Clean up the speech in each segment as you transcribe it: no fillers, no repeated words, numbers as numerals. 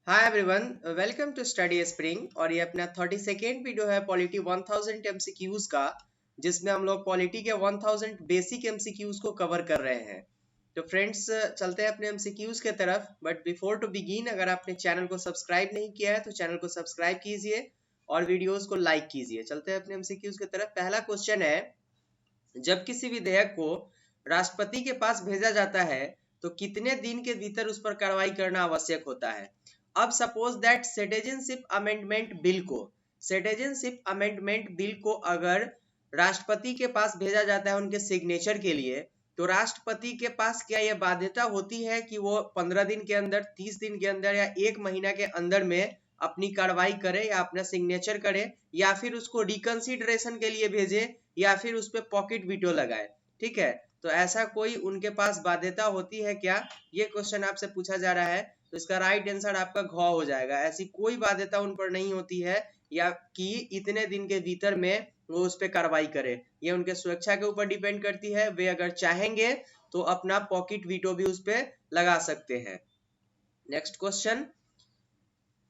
Hi everyone, welcome to study spring. और ये अपना 32nd वीडियो है पॉलिटी 1000 एमसीक्यूज का, जिसमें हम लोग पॉलिटी के 1000 बेसिक एमसीक्यूज को कवर कर रहे हैं। तो फ्रेंड्स, चलते हैं अपने एमसीक्यूज के तरफ। बट बिफोर टू बिगिन, अगर आपने चैनल को सब्सक्राइब नहीं किया है तो चैनल को सब्सक्राइब कीजिए और वीडियोस को लाइक कीजिए। चलते हैं अपने एमसीक्यूज की तरफ। पहला क्वेश्चन है, जब किसी विधेयक को राष्ट्रपति के पास भेजा जाता है तो कितने दिन के भीतर उस पर कार्रवाई करना आवश्यक होता है। अब suppose that citizenship amendment bill को अगर राष्ट्रपति के पास भेजा जाता है उनके सिग्नेचर के लिए, तो राष्ट्रपति के पास क्या यह बाध्यता होती है कि वो 15 दिन के अंदर, 30 दिन के अंदर या 1 महीना के अंदर में अपनी कार्रवाई करे या अपना सिग्नेचर करे, या फिर उसको रिकंसिडरेशन के लिए भेजे, या फिर उस पर पॉकेट वीटो लगाए। ठीक है, तो ऐसा कोई उनके पास बाध्यता होती है क्या, ये क्वेश्चन आपसे पूछा जा रहा है। तो इसका राइट आंसर आपका घ हो जाएगा। ऐसी कोई बाध्यता उन पर नहीं होती है या कि इतने दिन के भीतर में वो उस पर कार्रवाई करे। ये उनके सुरक्षा के ऊपर डिपेंड करती है। वे अगर चाहेंगे तो अपना पॉकेट वीटो भी उस पर लगा सकते हैं। नेक्स्ट क्वेश्चन,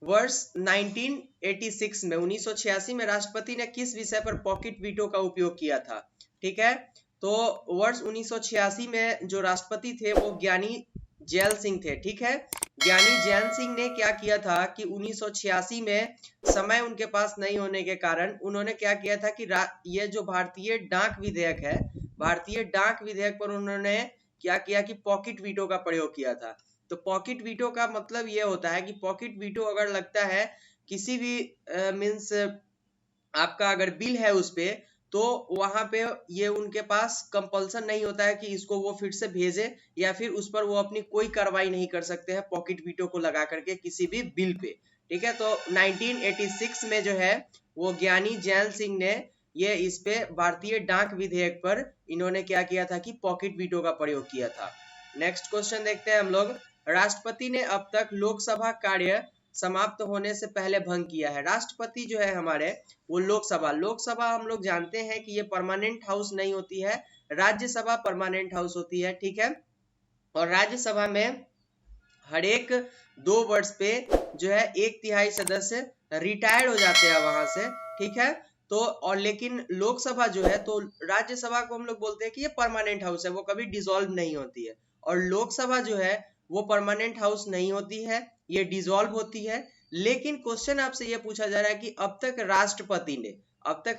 वर्ष 1986 में 1986 में राष्ट्रपति ने किस विषय पर पॉकेट वीटो का उपयोग किया था। ठीक है, तो वर्ष 1986 में जो राष्ट्रपति थे वो ज्ञानी जैल सिंह थे। ठीक है, ज्ञानी जैल सिंह ने क्या किया था कि 1986 में समय उनके पास नहीं होने के कारण उन्होंने क्या किया था कि ये जो भारतीय डाक विधेयक है, भारतीय डाक विधेयक पर उन्होंने क्या किया कि पॉकेट वीटो का प्रयोग किया था। तो पॉकेट वीटो का मतलब ये होता है कि पॉकेट वीटो अगर लगता है किसी भी मीन्स आपका अगर बिल है उस पे, तो वहां पे ये उनके पास कंपल्सन नहीं होता है कि इसको वो फिर से भेजे, या फिर उस पर वो अपनी कोई कार्रवाई नहीं कर सकते हैं पॉकेट वीटो को लगा करके किसी भी बिल पे। ठीक है, तो 1986 में जो है वो ज्ञानी जैल सिंह ने ये इस पे भारतीय डाक विधेयक पर इन्होंने क्या किया था कि पॉकेट वीटो का प्रयोग किया था। नेक्स्ट क्वेश्चन देखते हैं हम लोग। राष्ट्रपति ने अब तक लोकसभा कार्य समाप्त होने से पहले भंग किया है। राष्ट्रपति जो है हमारे, वो लोकसभा हम लोग जानते हैं कि ये परमानेंट हाउस नहीं होती है, राज्यसभा परमानेंट हाउस होती है। ठीक है, और राज्यसभा में हर एक 2 वर्ष पे जो है 1/3 सदस्य रिटायर हो जाते हैं वहां से। ठीक है, तो और लेकिन लोकसभा जो है, तो राज्यसभा को हम लोग बोलते हैं कि ये परमानेंट हाउस है, वो कभी डिसॉल्व नहीं होती है। और लोकसभा जो है वो परमानेंट हाउस नहीं होती है, ये डिसॉल्व होती है। लेकिन क्वेश्चन आपसे ये पूछा जा रहा है कि अब तक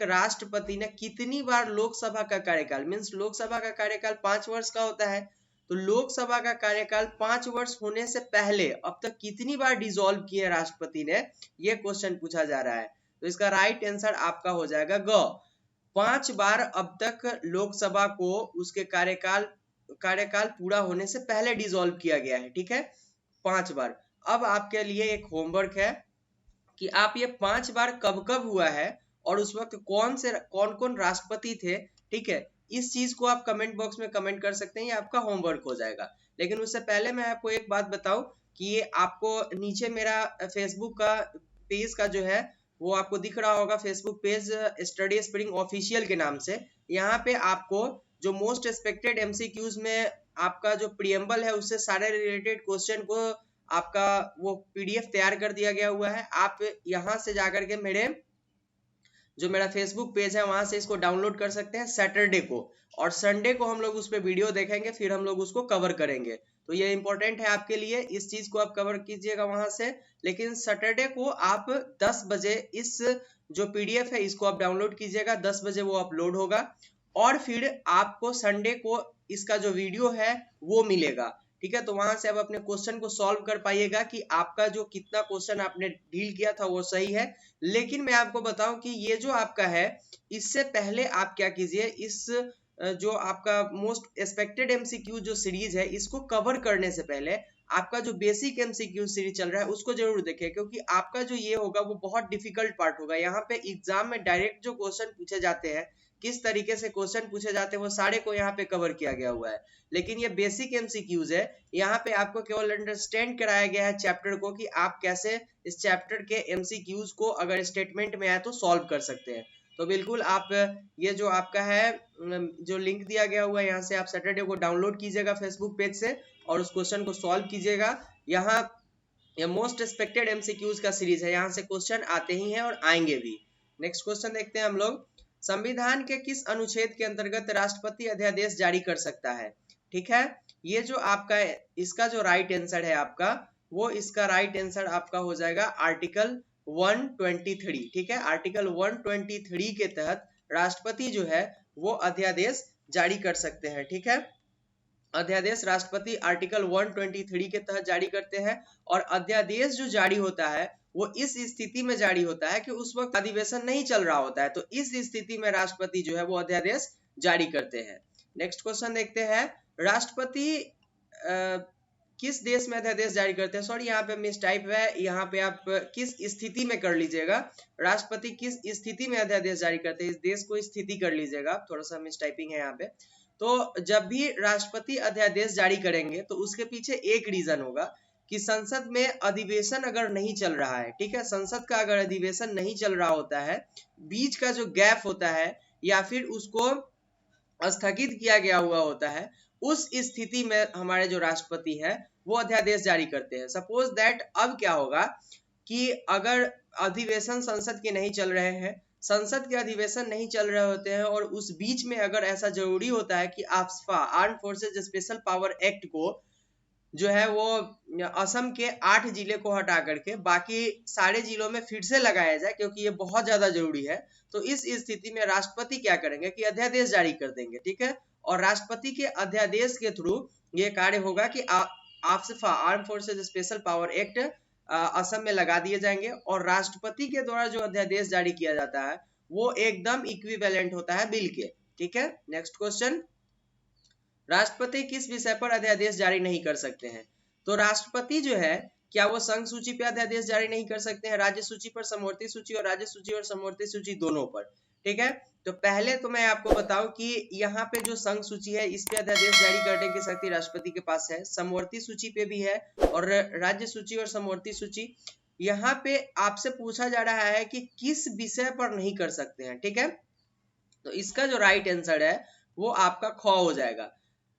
राष्ट्रपति ने कितनी बार लोकसभा का कार्यकाल, मीन्स लोकसभा का कार्यकाल 5 वर्ष का होता है, तो लोकसभा का कार्यकाल 5 वर्ष होने से पहले अब तक कितनी बार डिसॉल्व किए राष्ट्रपति ने, ये क्वेश्चन पूछा जा रहा है। तो इसका राइट आंसर आपका हो जाएगा ग, 5 बार अब तक लोकसभा को उसके कार्यकाल पूरा होने से पहले डिसॉल्व किया गया है। ठीक है, 5 बार। अब आपके लिए एक होमवर्क है कि आप ये 5 बार कब कब हुआ है और उस वक्त कौन कौन राष्ट्रपति थे। ठीक है, इस चीज को आप कमेंट बॉक्स में कमेंट कर सकते हैं, ये आपका होमवर्क हो जाएगा। लेकिन उससे पहले मैं आपको एक बात बताऊं कि ये आपको नीचे मेरा फेसबुक का पेज का जो है वो आपको दिख रहा होगा, Facebook page study spring official के नाम से। यहाँ पे आपको जो मोस्ट एक्सपेक्टेड एमसीक्यूज में आपका जो प्रियम्बल है उससे सारे रिलेटेड क्वेश्चन को आपका वो पीडीएफ तैयार कर दिया गया हुआ है। आप यहाँ से जाकर के मेरा फेसबुक पेज है वहां से इसको डाउनलोड कर सकते हैं सैटरडे को, और संडे को हम लोग उस पर वीडियो देखेंगे, फिर हम लोग उसको कवर करेंगे। तो ये इंपॉर्टेंट है आपके लिए, इस चीज को आप कवर कीजिएगा वहां से। लेकिन सैटरडे को आप 10 बजे इस जो पीडीएफ है इसको आप डाउनलोड कीजिएगा, 10 बजे वो अपलोड होगा, और फिर आपको संडे को इसका जो वीडियो है वो मिलेगा। ठीक है, तो वहां से आप अपने क्वेश्चन को सॉल्व कर पाइएगा कि आपका जो कितना क्वेश्चन आपने डील किया था वो सही है। लेकिन मैं आपको बताऊं कि ये जो आपका है, इससे पहले आप क्या कीजिए, इस जो आपका मोस्ट एक्सपेक्टेड एमसीक्यू जो सीरीज है इसको कवर करने से पहले आपका जो बेसिक एमसीक्यू सीरीज चल रहा है उसको जरूर देखें, क्योंकि आपका जो ये होगा वो बहुत डिफिकल्ट पार्ट होगा। यहाँ पे एग्जाम में डायरेक्ट जो क्वेश्चन पूछे जाते हैं, किस तरीके से क्वेश्चन पूछे जाते हैं, वो सारे को यहाँ पे कवर किया गया हुआ है। लेकिन ये बेसिक एमसीक्यूज है, यहाँ पे आपको केवल अंडरस्टैंड कराया गया है चैप्टर को कि आप कैसे इस चैप्टर के एमसीक्यूज को अगर स्टेटमेंट में आए तो सॉल्व कर सकते हैं। तो बिल्कुल आप ये जो आपका है जो लिंक दिया गया हुआ है, यहाँ से आप सैटरडे को डाउनलोड कीजिएगा फेसबुक पेज से और उस क्वेश्चन को सॉल्व कीजिएगा। यहाँ ये मोस्ट एक्सपेक्टेड एमसीक्यूज का सीरीज है, यहाँ से क्वेश्चन आते ही हैं और आएंगे भी। नेक्स्ट क्वेश्चन देखते हैं हम लोग। संविधान के किस अनुच्छेद के अंतर्गत राष्ट्रपति अध्यादेश जारी कर सकता है? ठीक है, ये जो आपका इसका जो राइट आंसर है आपका, वो इसका राइट आंसर आपका हो जाएगा आर्टिकल 123। ठीक है, आर्टिकल 123 के तहत राष्ट्रपति जो है वो अध्यादेश जारी कर सकते हैं। ठीक है, अध्यादेश राष्ट्रपति आर्टिकल 123 के तहत जारी करते हैं, और अध्यादेश जो जारी होता है वो इस स्थिति में जारी होता है कि उस वक्त अधिवेशन नहीं चल रहा होता है, तो इस स्थिति में राष्ट्रपति जो है वो अध्यादेश जारी करते हैं। नेक्स्ट क्वेश्चन देखते हैं, राष्ट्रपति किस देश में अध्यादेश जारी करते हैं? सॉरी, यहाँ पे मिस टाइप है, यहाँ पे आप किस स्थिति में कर लीजिएगा, राष्ट्रपति किस स्थिति में अध्यादेश जारी करते हैं, इस देश को स्थिति कर लीजिएगा, थोड़ा सा मिस टाइपिंग है यहाँ पे। तो जब भी राष्ट्रपति अध्यादेश जारी करेंगे तो उसके पीछे एक रीजन होगा कि संसद में अधिवेशन अगर नहीं चल रहा है। ठीक है, संसद का अगर अधिवेशन नहीं चल रहा होता है, बीच का जो गैप होता है या फिर उसको स्थगित किया गया हुआ होता है, उस स्थिति में हमारे जो राष्ट्रपति है वो अध्यादेश जारी करते हैं। सपोज दैट अब क्या होगा कि अगर अधिवेशन संसद के नहीं चल रहे हैं, संसद के अधिवेशन नहीं चल रहे होते हैं, और उस बीच में अगर ऐसा जरूरी होता है कि AFSPA arm forces special power act को जो है वो असम के 8 जिले को हटा करके बाकी सारे जिलों में फिर से लगाया जाए, क्योंकि ये बहुत ज्यादा जरूरी है, तो इस स्थिति में राष्ट्रपति क्या करेंगे कि अध्यादेश जारी कर देंगे। ठीक है, और राष्ट्रपति के अध्यादेश के थ्रू ये कार्य होगा कि AFSPA arm forces special power act Assam में लगा दिए जाएंगे, और राष्ट्रपति के द्वारा जो अध्यादेश जारी किया जाता है वो एकदम इक्विवेलेंट होता है बिल के। ठीक है, नेक्स्ट क्वेश्चन, राष्ट्रपति किस विषय पर अध्यादेश जारी नहीं कर सकते हैं? तो राष्ट्रपति जो है क्या वो संघ सूची पर अध्यादेश जारी नहीं कर सकते हैं? राज्य सूची पर, समवर्ती सूची, और राज्य सूची और समवर्ती सूची दोनों पर। ठीक है, तो पहले तो मैं आपको बताऊं कि यहाँ पे जो संघ सूची है इस पे अध्यादेश जारी करने की शक्ति राष्ट्रपति के पास है, समवर्ती सूची पे भी है, और राज्य सूची और समवर्ती सूची। यहाँ पे आपसे पूछा जा रहा है कि किस विषय पर नहीं कर सकते हैं। ठीक है, तो इसका जो राइट आंसर है वो आपका ख हो जाएगा।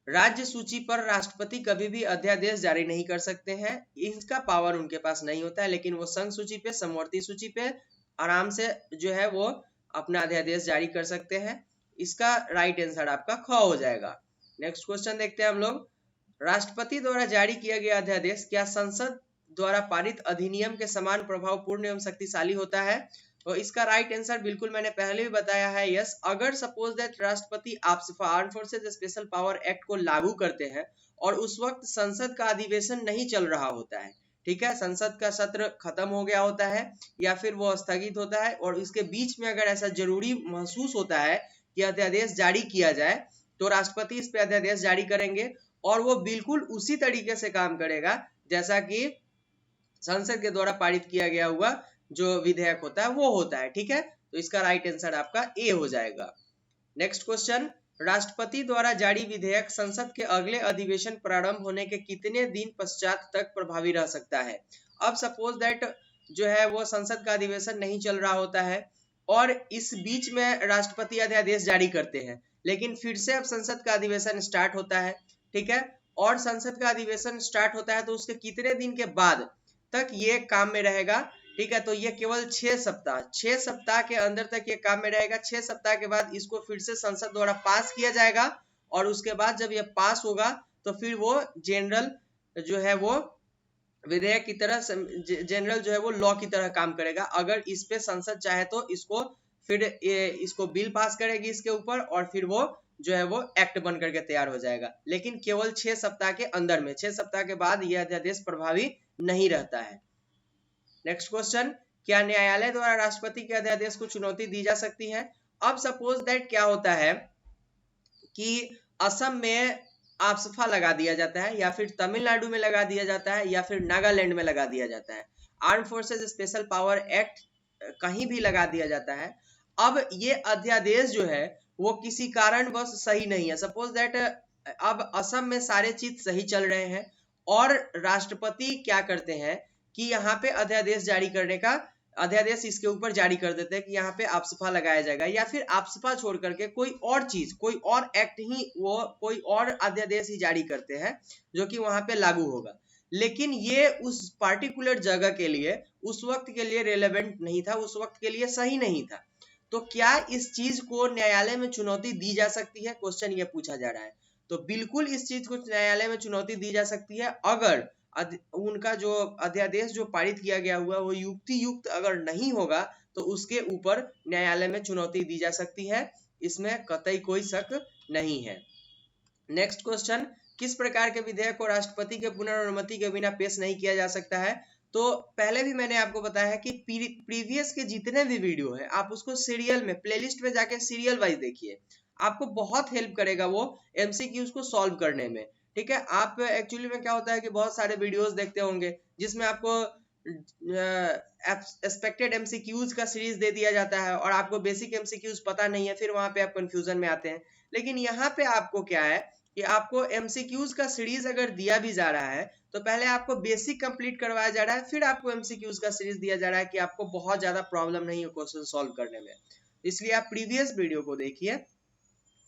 राज्य सूची पर राष्ट्रपति कभी भी अध्यादेश जारी नहीं कर सकते हैं, इसका पावर उनके पास नहीं होता है, लेकिन वो संघ सूची पे, समवर्ती सूची पे आराम से जो है वो अपना अध्यादेश जारी कर सकते हैं। इसका राइट आंसर आपका ख हो जाएगा। नेक्स्ट क्वेश्चन देखते हैं हम लोग, राष्ट्रपति द्वारा जारी किया गया अध्यादेश क्या संसद द्वारा पारित अधिनियम के समान प्रभावपूर्ण एवं शक्तिशाली होता है? तो इसका राइट आंसर बिल्कुल मैंने पहले भी बताया है, यस। अगर सपोज दैट राष्ट्रपति AFSPA arm forces special power act को लागू करते हैं और उस वक्त संसद का अधिवेशन नहीं चल रहा होता है, ठीक है, संसद का सत्र खत्म हो गया होता है या फिर वो स्थगित होता है, और इसके बीच में अगर ऐसा जरूरी महसूस होता है कि अध्यादेश जारी किया जाए, तो राष्ट्रपति इस पे अध्यादेश जारी करेंगे, और वो बिल्कुल उसी तरीके से काम करेगा जैसा कि संसद के द्वारा पारित किया गया हुआ जो विधेयक होता है वो होता है। ठीक है, तो इसका राइट आंसर आपका ए हो जाएगा। नेक्स्ट क्वेश्चन, राष्ट्रपति द्वारा जारी विधेयक संसद के अगले अधिवेशन प्रारंभ होने के कितने दिन पश्चात तक प्रभावी रह सकता है? अब सपोज दैट जो है वो संसद का अधिवेशन नहीं चल रहा होता है और इस बीच में राष्ट्रपति अध्यादेश जारी करते हैं, लेकिन फिर से अब संसद का अधिवेशन स्टार्ट होता है। ठीक है, और संसद का अधिवेशन स्टार्ट होता है तो उसके कितने दिन के बाद तक ये काम में रहेगा? ठीक है, तो ये केवल 6 सप्ताह के अंदर तक ये काम में रहेगा। 6 सप्ताह के बाद इसको फिर से संसद द्वारा पास किया जाएगा, और उसके बाद जब ये पास होगा तो फिर वो जनरल जो है वो विधेयक की तरह, जनरल जो है वो लॉ की तरह काम करेगा। अगर इस पे संसद चाहे तो इसको फिर इसको बिल पास करेगी इसके ऊपर, और फिर वो जो है वो एक्ट बन करके तैयार हो जाएगा, लेकिन केवल 6 सप्ताह के अंदर में। 6 सप्ताह के बाद यह अध्यादेश प्रभावी नहीं रहता है। नेक्स्ट क्वेश्चन, क्या न्यायालय द्वारा राष्ट्रपति के अध्यादेश को चुनौती दी जा सकती है? अब सपोज दैट क्या होता है कि असम में आफ्स्पा लगा दिया जाता है, या फिर तमिलनाडु में लगा दिया जाता है, या फिर नागालैंड में लगा दिया जाता है, arm forces special power act कहीं भी लगा दिया जाता है। अब ये अध्यादेश जो है वो किसी कारणवश सही नहीं है। सपोज दैट अब असम में सारे चीज सही चल रहे हैं और राष्ट्रपति क्या करते हैं कि यहाँ पे अध्यादेश जारी करने का अध्यादेश इसके ऊपर जारी कर देते हैं कि यहाँ पे आफ्स्पा लगाया जाएगा, या फिर आफ्स्पा छोड़ करके कोई और चीज, कोई और एक्ट ही, वो कोई और अध्यादेश ही जारी करते हैं जो कि वहां पे लागू होगा। लेकिन ये उस पार्टिकुलर जगह के लिए उस वक्त के लिए रेलेवेंट नहीं था, उस वक्त के लिए सही नहीं था। तो क्या इस चीज को न्यायालय में चुनौती दी जा सकती है, क्वेश्चन ये पूछा जा रहा है। तो बिल्कुल इस चीज को न्यायालय में चुनौती दी जा सकती है अगर उनका जो अध्यादेश जो पारित किया गया हुआ वो युक्ति युक्त अगर नहीं होगा तो उसके ऊपर न्यायालय में चुनौती दी जा सकती है, इसमें कतई कोई शक नहीं है। नेक्स्ट क्वेश्चन, किस प्रकार के विधेयक को राष्ट्रपति के पुनर्अनुमति के बिना पेश नहीं किया जा सकता है। तो पहले भी मैंने आपको बताया है कि प्रीवियस के जितने भी वीडियो है आप उसको सीरियल में प्लेलिस्ट में जाके सीरियल वाइज देखिए, आपको बहुत हेल्प करेगा वो एमसीक्यूज को सॉल्व करने में। ठीक है, आप एक्चुअली में क्या होता है कि बहुत सारे वीडियोस देखते होंगे जिसमें आपको एक्सपेक्टेड एमसीक्यूज का सीरीज दे दिया जाता है और आपको बेसिक एमसीक्यूज पता नहीं है, फिर वहां पे आप कंफ्यूजन में आते हैं। लेकिन यहाँ पे आपको क्या है कि आपको एमसीक्यूज का सीरीज अगर दिया भी जा रहा है तो पहले आपको बेसिक कंप्लीट करवाया जा रहा है, फिर आपको एमसीक्यूज का सीरीज दिया जा रहा है कि आपको बहुत ज्यादा प्रॉब्लम नहीं है क्वेश्चन सॉल्व करने में। इसलिए आप प्रीवियस वीडियो को देखिए।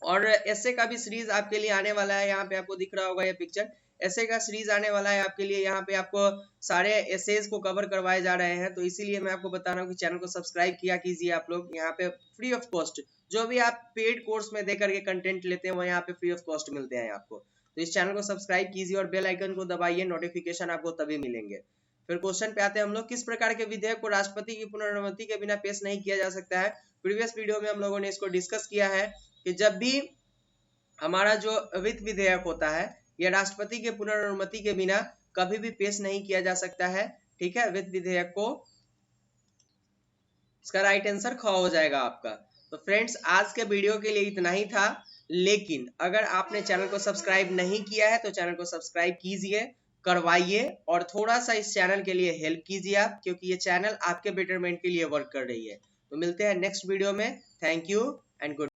और ऐसे का भी सीरीज आपके लिए आने वाला है, यहाँ पे आपको दिख रहा होगा ये पिक्चर, ऐसे का सीरीज आने वाला है आपके लिए। यहाँ पे आपको सारे एसेज को कवर करवाए जा रहे हैं, तो इसीलिए मैं आपको बता रहा हूँ कि चैनल को सब्सक्राइब किया कीजिए आप लोग। यहाँ पे फ्री ऑफ कॉस्ट जो भी आप पेड कोर्स में देकर के कंटेंट लेते हैं वो यहाँ पे फ्री ऑफ कॉस्ट मिलते हैं आपको। तो इस चैनल को सब्सक्राइब कीजिए और बेल आइकन को दबाइए, नोटिफिकेशन आपको तभी मिलेंगे। फिर क्वेश्चन पे आते हैं हम लोग, किस प्रकार के विधेयक को राष्ट्रपति की पुनर्अनुमति के बिना पेश नहीं किया जा सकता है। प्रीवियस वीडियो में हम लोगों ने इसको डिस्कस किया है कि जब भी हमारा जो वित्त विधेयक होता है यह राष्ट्रपति के पुनर्अनुमति के बिना कभी भी पेश नहीं किया जा सकता है। ठीक है, वित्त विधेयक को, इसका राइट आंसर ख हो जाएगा आपका। तो फ्रेंड्स आज के वीडियो के लिए इतना ही था, लेकिन अगर आपने चैनल को सब्सक्राइब नहीं किया है तो चैनल को सब्सक्राइब कीजिए, करवाइए और थोड़ा सा इस चैनल के लिए हेल्प कीजिए आप, क्योंकि ये चैनल आपके बेटरमेंट के लिए वर्क कर रही है। तो मिलते हैं नेक्स्ट वीडियो में। Thank you and good.